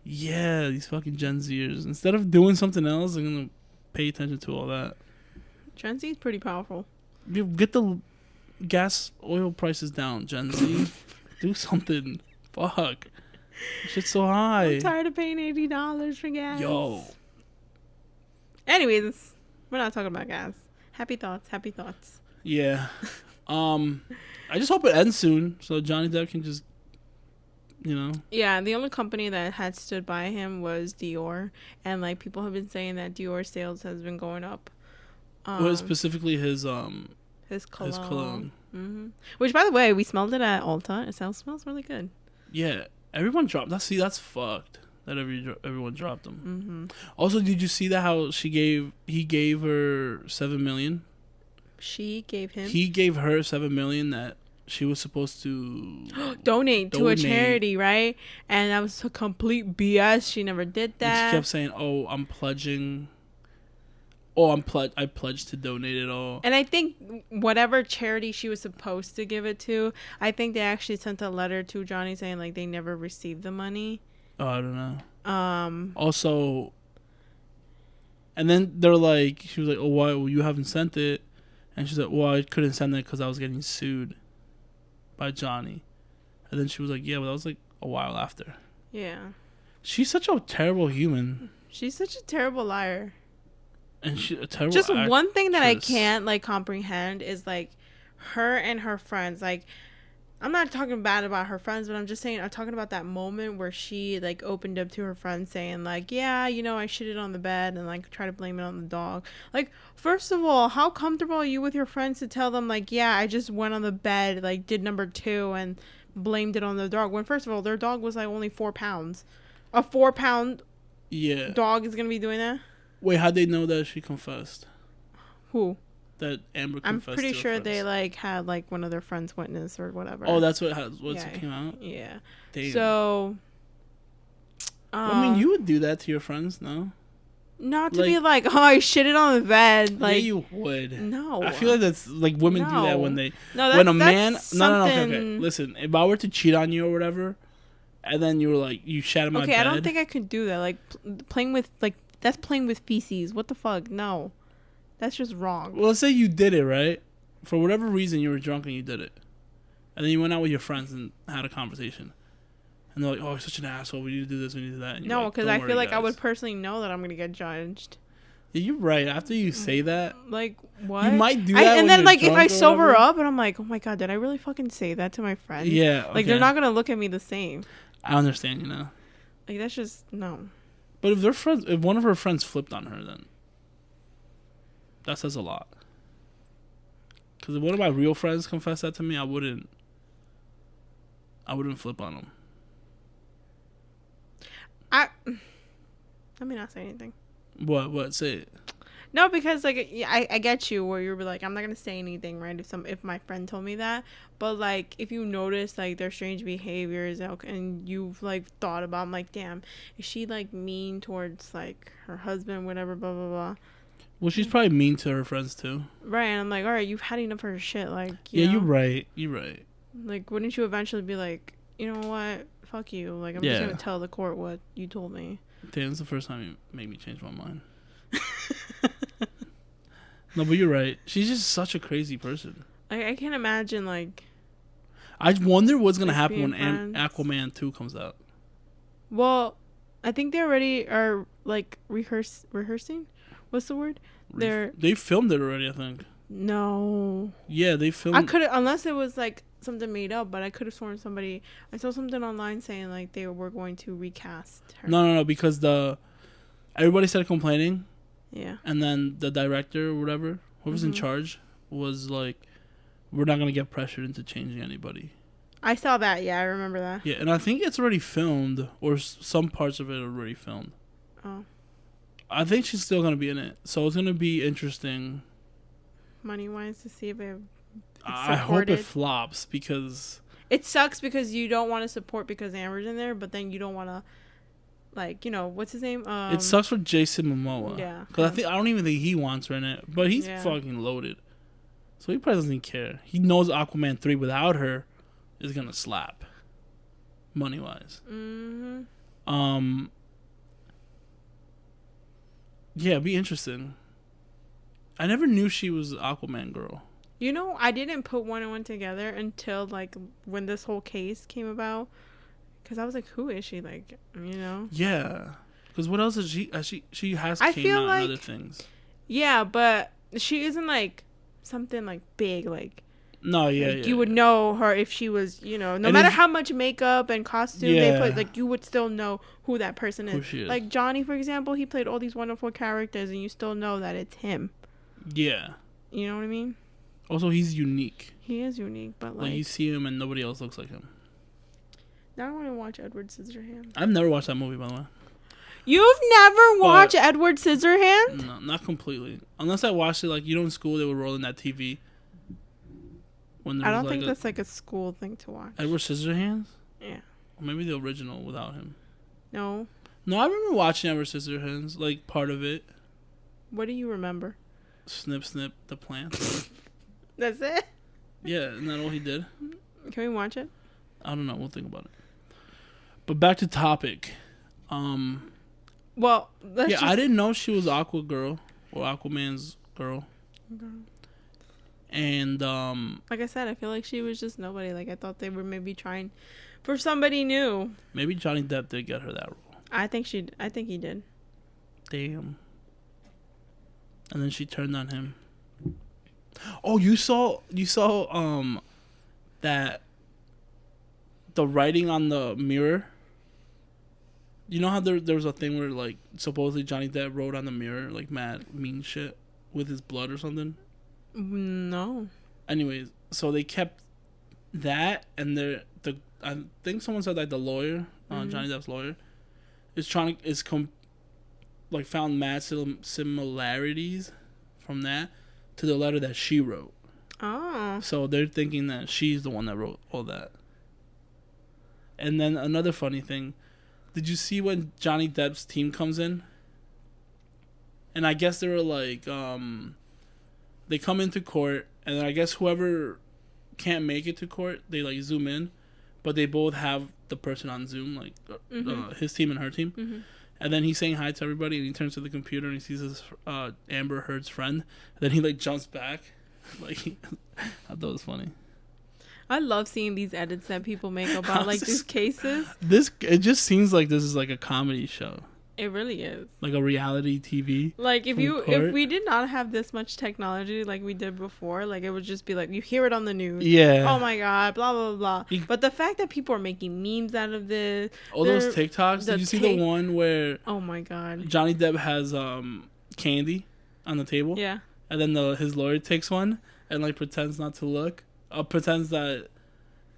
Yeah, these fucking Gen Zers. Instead of doing something else, they're going to pay attention to all that. Gen Z is pretty powerful. You get the gas oil prices down, Gen Z. Do something. Fuck. Shit's so high. I'm tired of paying $80 for gas. Yo. Anyways, we're not talking about gas. Happy thoughts. Yeah. I just hope it ends soon so Johnny Depp can just, you know. Yeah, the only company that had stood by him was Dior, and like people have been saying that Dior sales has been going up. Specifically his cologne. Mm-hmm. Which, by the way, we smelled it at Ulta. It smells really good. Yeah, everyone dropped. That's fucked. That everyone dropped them. Mm-hmm. Also, did you see that how he gave her $7 million? She gave him. He gave her $7 million that she was supposed to donate to a charity, right? And that was a complete BS. She never did that. And she kept saying, "Oh, I'm pledging. Oh, I pledged to donate it all." And I think whatever charity she was supposed to give it to, I think they actually sent a letter to Johnny saying like they never received the money. Oh, I don't know. Also, and then they're like, she was like, "Oh, why? Well, you haven't sent it." And she said, "Well, I couldn't send it because I was getting sued by Johnny." And then she was like, "Yeah, but that was like a while after." Yeah. She's such a terrible human. She's such a terrible liar. And she's a terrible Just actress. one thing that I can't like comprehend is like her and her friends. Like, I'm not talking bad about her friends, but I'm just saying I'm talking about that moment where she like opened up to her friends saying like, yeah, you know, I shitted on the bed and like try to blame it on the dog. Like, first of all, how comfortable are you with your friends to tell them like, yeah, I just went on the bed, like did number 2 and blamed it on the dog, when first of all their dog was like only 4 pounds. A 4-pound dog is gonna be doing that? Wait, how'd they know that she confessed? Who? That Amber confessed. I'm pretty sure they like had like one of their friends witness or whatever. Oh, that's what came out? Yeah. Damn. So I mean, you would do that to your friends, no? Not to be like, oh, I shitted on the bed. Like, yeah, you would. No. I feel like that's like women do that when they when a man okay. Listen, if I were to cheat on you or whatever, and then you were like you shat in my bed. Okay, I don't think I could do that. Like playing with that's playing with feces. What the fuck? No. That's just wrong. Well, let's say you did it, right? For whatever reason, you were drunk and you did it. And then you went out with your friends and had a conversation. And they're like, oh, you're such an asshole. We need to do this, we need to do that. No, because I feel like I would personally know that I'm going to get judged. Yeah, you're right. After you say that. Like, what? You might do that and then, like, if I sober up and I'm like, oh my God, did I really fucking say that to my friends? Yeah. Okay. Like, they're not going to look at me the same. I understand, you know. Like, that's just, no. But if one of her friends flipped on her, then that says a lot. Because if one of my real friends confessed that to me, I wouldn't flip on them. Let me not say anything. What? Say it. No, because like I get you where you're like, I'm not gonna say anything, right? If my friend told me that, but like if you notice like their strange behaviors and you've like thought about, I'm like, damn, is she like mean towards like her husband, whatever, blah blah blah. Well, she's probably mean to her friends too. Right, and I'm like, all right, you've had enough of her shit, like. You know? You're right. You're right. Like, wouldn't you eventually be like, you know what? Fuck you. Like, I'm just gonna tell the court what you told me. Damn, it's the first time you made me change my mind. No, but you're right. She's just such a crazy person. I can't imagine, like... I wonder what's going to happen when Aquaman 2 comes out. Well, I think they already are, like, rehearsing? What's the word? They filmed it already, I think. No. Yeah, they filmed... I could have... Unless it was, like, something made up, but I could have sworn somebody... I saw something online saying, like, they were going to recast her. No, because everybody started complaining Yeah. And then the director or whatever, whoever's in charge, was like, we're not going to get pressured into changing anybody. I saw that. Yeah, I remember that. Yeah, and I think it's already filmed, or some parts of it are already filmed. Oh. I think she's still going to be in it. So it's going to be interesting. Money-wise, to see if it... I hope it flops, because... It sucks because you don't want to support because Amber's in there, but then you don't want to, like, you know, what's his name? It sucks for Jason Momoa. Yeah. Because I don't even think he wants her in it, but he's fucking loaded. So he probably doesn't care. He knows Aquaman 3 without her is going to slap. Money-wise. Mm-hmm. Yeah, it'd be interesting. I never knew she was Aquaman girl. You know, I didn't put one and one together until, like, when this whole case came about. Because I was like, who is she? Like, you know? Yeah. Because what else is she? She has I came feel out like, and other things. Yeah, but she isn't, like, something, like, big. Like, no, yeah, like, you would know her if she was, you know, no matter how much makeup and costume they put, like, you would still know who that person is. Who she is. Like, Johnny, for example, he played all these wonderful characters, and you still know that it's him. Yeah. You know what I mean? Also, he's unique. He is unique, but like you see him and nobody else looks like him. Now I want to watch Edward Scissorhands. I've never watched that movie, by the way. You've never watched Edward Scissorhands? No, not completely. Unless I watched it, like, you know, in school they would roll in that TV. When I don't think that's like a school thing to watch. Edward Scissorhands? Yeah. Or maybe the original without him. No. No, I remember watching Edward Scissorhands, like, part of it. What do you remember? Snip, snip, the plant. That's it? Yeah, isn't that all he did? Can we watch it? I don't know. We'll think about it. But back to topic. Well, I didn't know she was Aqua Girl or Aquaman's girl. And like I said, I feel like she was just nobody. Like, I thought they were maybe trying for somebody new. Maybe Johnny Depp did get her that role. I think he did. Damn. And then she turned on him. Oh, you saw that the writing on the mirror. You know how there was a thing where, like, supposedly Johnny Depp wrote on the mirror, like, mad mean shit with his blood or something? No. Anyways, so they kept that, and I think someone said that the lawyer, Johnny Depp's lawyer, found mad similarities from that to the letter that she wrote. Oh. So they're thinking that she's the one that wrote all that. And then another funny thing, did you see when Johnny Depp's team comes in? And I guess they were like, they come into court, and I guess whoever can't make it to court, they like zoom in, but they both have the person on Zoom, like his team and her team. Mm-hmm. And then he's saying hi to everybody, and he turns to the computer and he sees his Amber Heard's friend. And then he like jumps back, like I thought it was funny. I love seeing these edits that people make about like these cases. It just seems like this is like a comedy show. It really is. Like a reality TV. Like if we did not have this much technology like we did before, like it would just be like you hear it on the news. Yeah. Oh my god, blah blah blah. But the fact that people are making memes out of this. All those TikToks. Did you see the one where oh my god, Johnny Depp has candy on the table? Yeah. And then his lawyer takes one and like pretends not to look. Pretends that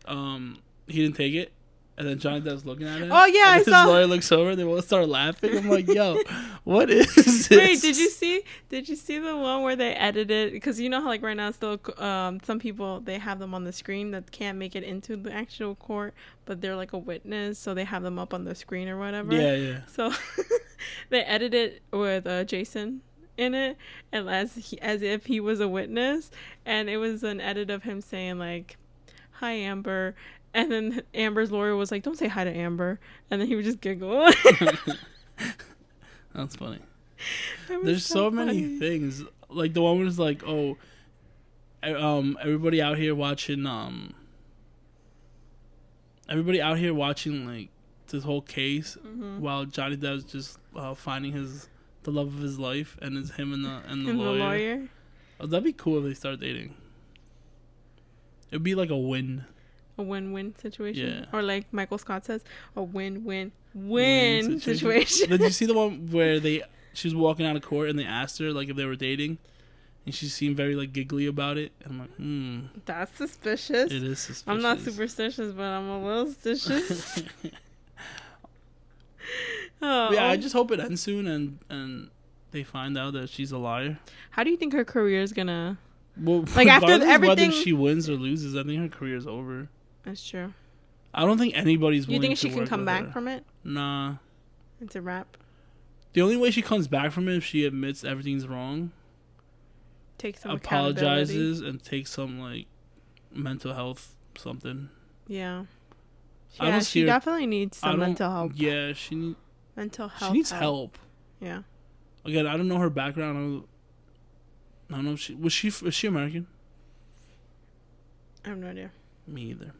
he didn't take it. And then Johnny Depp's looking at it. Oh, yeah, I saw. His lawyer looks over. They both start laughing. I'm like, yo, what is this? Wait, did you see the one where they edited? Because you know how, like, right now, still, some people, they have them on the screen that can't make it into the actual court, but they're, like, a witness, so they have them up on the screen or whatever. Yeah, yeah. So, they edited with Jason in it, and as if he was a witness, and it was an edit of him saying, like, hi, Amber. And then Amber's lawyer was like, don't say hi to Amber. And then he would just giggle. That's funny. There's so many things. Like the one was like, oh, everybody out here watching like this whole case while Johnny Depp's just finding the love of his life, and it's him and the lawyer. Oh, that'd be cool if they start dating. It'd be like a win. A win-win situation. Yeah. Or like Michael Scott says, a win-win-win situation. Did you see the one where she was walking out of court and they asked her like if they were dating, and she seemed very like giggly about it. And I'm like, That's suspicious. It is suspicious. I'm not superstitious, but I'm a little suspicious. Oh. Yeah, I just hope it ends soon and they find out that she's a liar. How do you think her career is gonna? Well, like after everything, whether she wins or loses, I think her career is over. That's true. I don't think anybody's willing to You think she can come back from it? Nah. It's a wrap. The only way she comes back from it is if she admits everything's wrong. Takes some apologizes and takes some like mental health something. Yeah. Yeah, she definitely needs some mental help. Yeah, she needs mental health. She needs help. Yeah. Again, I don't know her background. I don't know if is she American? I have no idea. Me either.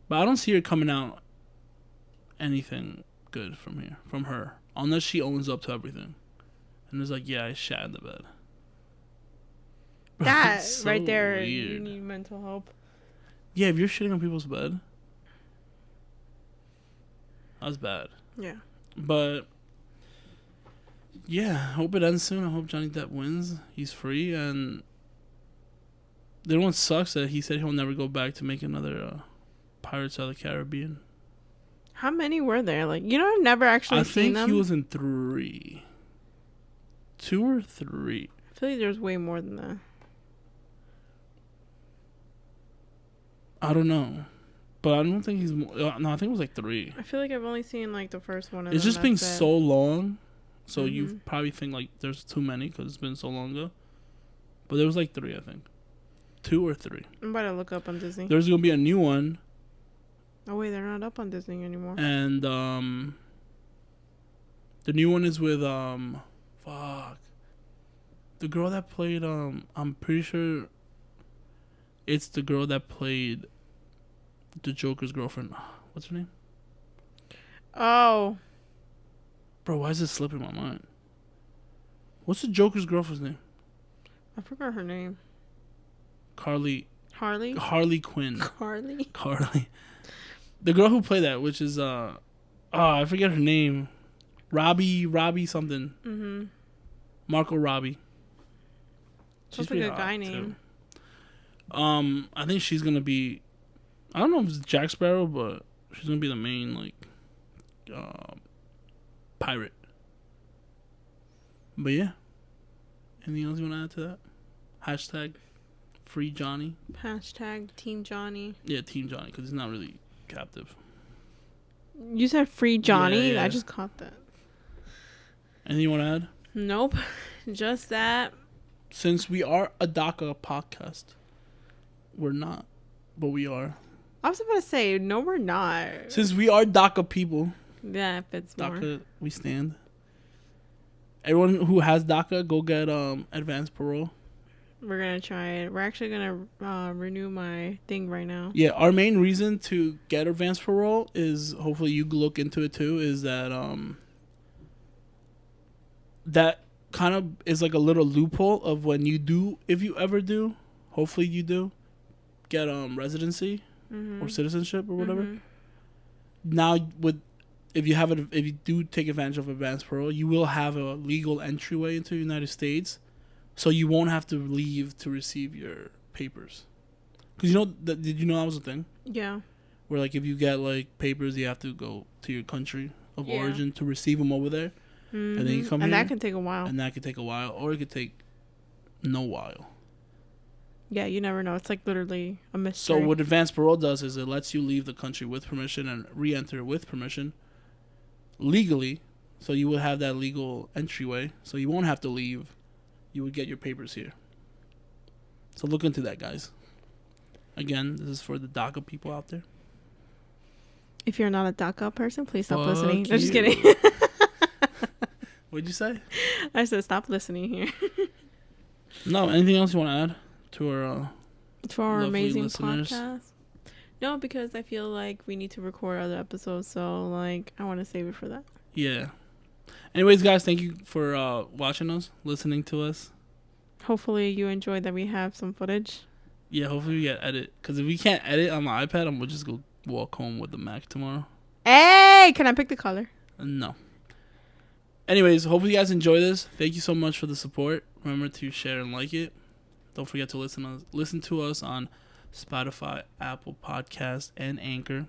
But I don't see her coming out anything good from her, unless she owns up to everything, and is like, yeah, I shat in the bed. That so right there, weird. You need mental help. Yeah, if you're shitting on people's bed, that's bad. Yeah. But yeah, I hope it ends soon. I hope Johnny Depp wins. He's free, and the one sucks that he said he'll never go back to make another Pirates of the Caribbean. How many were there? Like, I've never actually seen them. I think he was in 3. 2 or 3. I feel like there's way more than that. I don't know. But I don't think he's... No, I think it was like 3. I feel like I've only seen like the first one. It's just been so long. So you probably think like there's too many because it's been so long ago. But there was like 3, I think. 2 or 3. I'm about to look up on Disney. There's going to be a new one. Oh, wait, they're not up on Disney anymore. And the new one is with... The girl that played... I'm pretty sure it's the girl that played the Joker's girlfriend. What's her name? Oh. Bro, why is this slipping my mind? What's the Joker's girlfriend's name? I forgot her name. Harley Quinn. Carly. The girl who played that, which is I forget her name. Robbie something. Mhm. Marco Robbie. She's like a guy name. I think she's gonna be. I don't know if it's Jack Sparrow, but she's gonna be the main like pirate. But yeah. Anything else you want to add to that? Hashtag free Johnny. Hashtag Team Johnny. Yeah, Team Johnny, because he's not really captive. You said free Johnny? Yeah. I just caught that. Anything you want to add? Nope. Just that. Since we are a DACA podcast, we're not, but we are. I was about to say, no, we're not. Since we are DACA people. Yeah, it fits more. DACA, we stand. Everyone who has DACA, go get Advance Parole. We're going to try it. We're actually going to renew my thing right now. Yeah, our main reason to get Advance Parole is, hopefully you look into it too, is that that kind of is like a little loophole of when you do, if you ever do, hopefully you do, get residency or citizenship or whatever. Now, if you do take advantage of Advance Parole, you will have a legal entryway into the United States. So you won't have to leave to receive your papers. Because did you know that was a thing? Yeah. Where like if you get like papers, you have to go to your country of origin to receive them over there. And then you come here. And that can take a while. Or it could take no while. Yeah, you never know. It's like literally a mystery. So what Advance Parole does is it lets you leave the country with permission and re-enter with permission legally. So you will have that legal entryway. So you won't have to leave. You would get your papers here. So look into that, guys. Again, this is for the DACA people out there. If you're not a DACA person, please stop listening. I'm just kidding. What'd you say? I said stop listening here. No, anything else you want to add to our amazing listeners? podcast? No, because I feel like we need to record other episodes, so like I want to save it for that. Yeah. Anyways, guys, thank you for watching us, listening to us. Hopefully you enjoyed that we have some footage. Yeah, hopefully we get edit. Because if we can't edit on my iPad, I'm going to just go walk home with the Mac tomorrow. Hey, can I pick the color? No. Anyways, hopefully you guys enjoy this. Thank you so much for the support. Remember to share and like it. Don't forget to listen to us on Spotify, Apple Podcasts, and Anchor.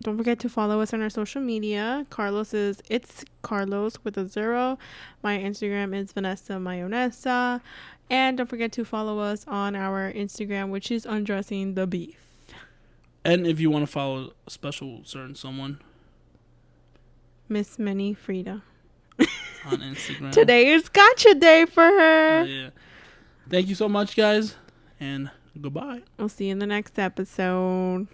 Don't forget to follow us on our social media. It's Carlos with a 0. My Instagram is Vanessa Mayonesa. And don't forget to follow us on our Instagram, which is Undressing the Beef. And if you want to follow a special certain someone, Miss Minnie Frida. On Instagram. Today is gotcha day for her. Yeah. Thank you so much, guys. And goodbye. We'll see you in the next episode.